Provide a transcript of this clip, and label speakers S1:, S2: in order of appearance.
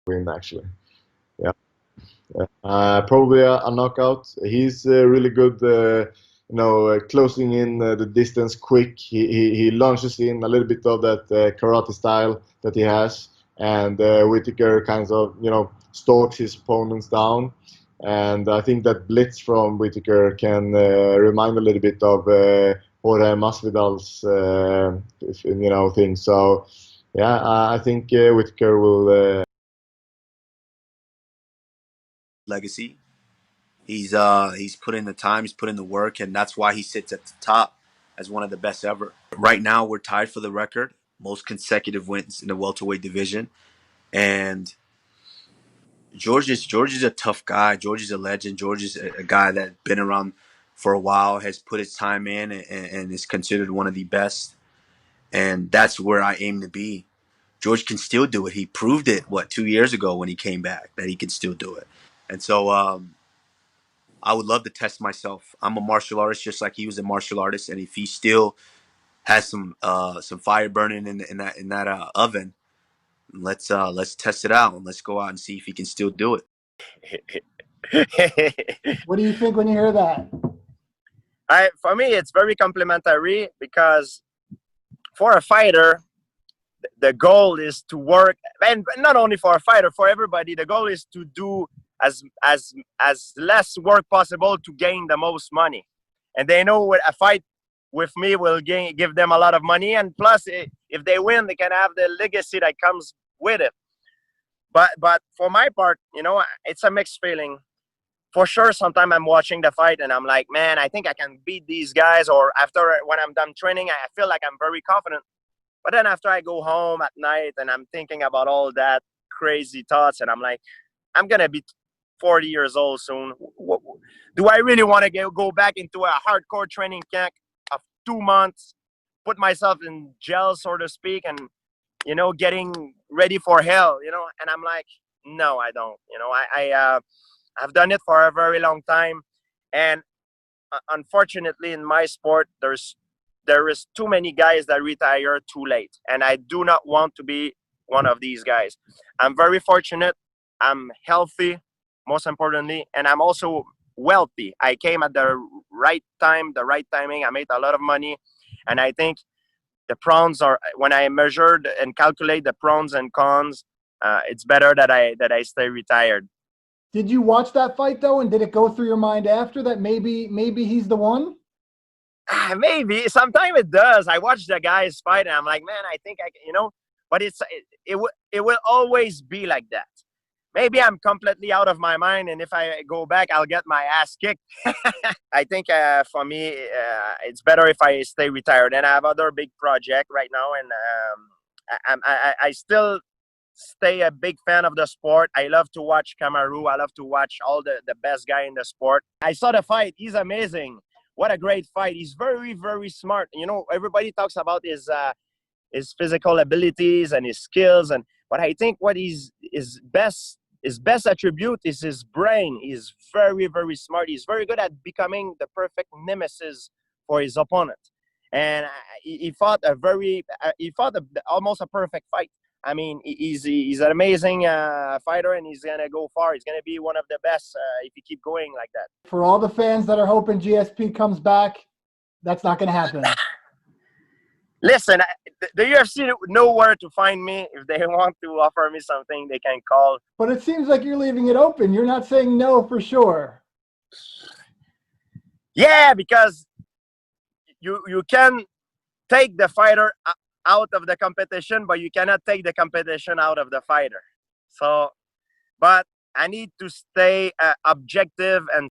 S1: win actually. Yeah. Probably a knockout. He's really good, closing in the distance quick. He launches in a little bit of that karate style that he has, and Whitaker kind of, stalks his opponents down. And I think that blitz from Whitaker can remind a little bit of Jorge Masvidal's, thing. So, yeah, I think Whitaker will.
S2: Legacy. He's put in the time, he's put in the work, and that's why he sits at the top as one of the best ever. Right now, we're tied for the record, most consecutive wins in the welterweight division, and George is a tough guy. George is a legend. George is a guy that's been around for a while, has put his time in, and is considered one of the best. And that's where I aim to be. George can still do it. He proved it 2 years ago when he came back that he can still do it. And so I would love to test myself. I'm a martial artist just like he was a martial artist, and if he still has some fire burning in that oven, let's test it out and let's go out and see if he can still do it.
S3: What do you think when you hear that?
S4: For me, it's very complimentary because for a fighter, the goal is to work, and not only for a fighter, for everybody, the goal is to do as less work possible to gain the most money. And they know a fight with me will give them a lot of money, and plus, if they win, they can have the legacy that comes with it. But for my part, it's a mixed feeling. For sure, sometimes I'm watching the fight and I'm like, man, I think I can beat these guys. Or after, when I'm done training, I feel like I'm very confident. But then after I go home at night and I'm thinking about all that crazy thoughts, and I'm like, I'm gonna be 40 years old soon. Do I really want to go back into a hardcore training camp of 2 months, put myself in jail, so to speak, and getting ready for hell? And I'm like, no, I don't. I've done it for a very long time, and unfortunately, in my sport, there is too many guys that retire too late, and I do not want to be one of these guys. I'm very fortunate. I'm healthy, most importantly, and I'm also wealthy. I came at the right time, the right timing. I made a lot of money, and I think the pros are, when I measured and calculate the pros and cons, it's better that I stay retired.
S3: Did you watch that fight though, and did it go through your mind after that maybe he's the one?
S4: Maybe sometimes it does. I watch the guys fight, and I'm like, man, I think I can, but it will always be like that. Maybe I'm completely out of my mind, and if I go back, I'll get my ass kicked. I think for me, it's better if I stay retired. And I have other big project right now, and I still stay a big fan of the sport. I love to watch Kamaru. I love to watch all the best guy in the sport. I saw the fight. He's amazing. What a great fight. He's very, very smart. Everybody talks about his physical abilities and his skills, but I think what his best attribute is his brain. He's very, very smart. He's very good at becoming the perfect nemesis for his opponent. And he fought almost a perfect fight. I mean, he's an amazing fighter, and he's gonna go far. He's gonna be one of the best if he keep going like that.
S3: For all the fans that are hoping GSP comes back, that's not going to happen.
S4: Listen, the UFC know where to find me. If they want to offer me something, they can call.
S3: But it seems like you're leaving it open. You're not saying no for sure.
S4: Yeah, because you can take the fighter out of the competition, but you cannot take the competition out of the fighter. So, but I need to stay objective and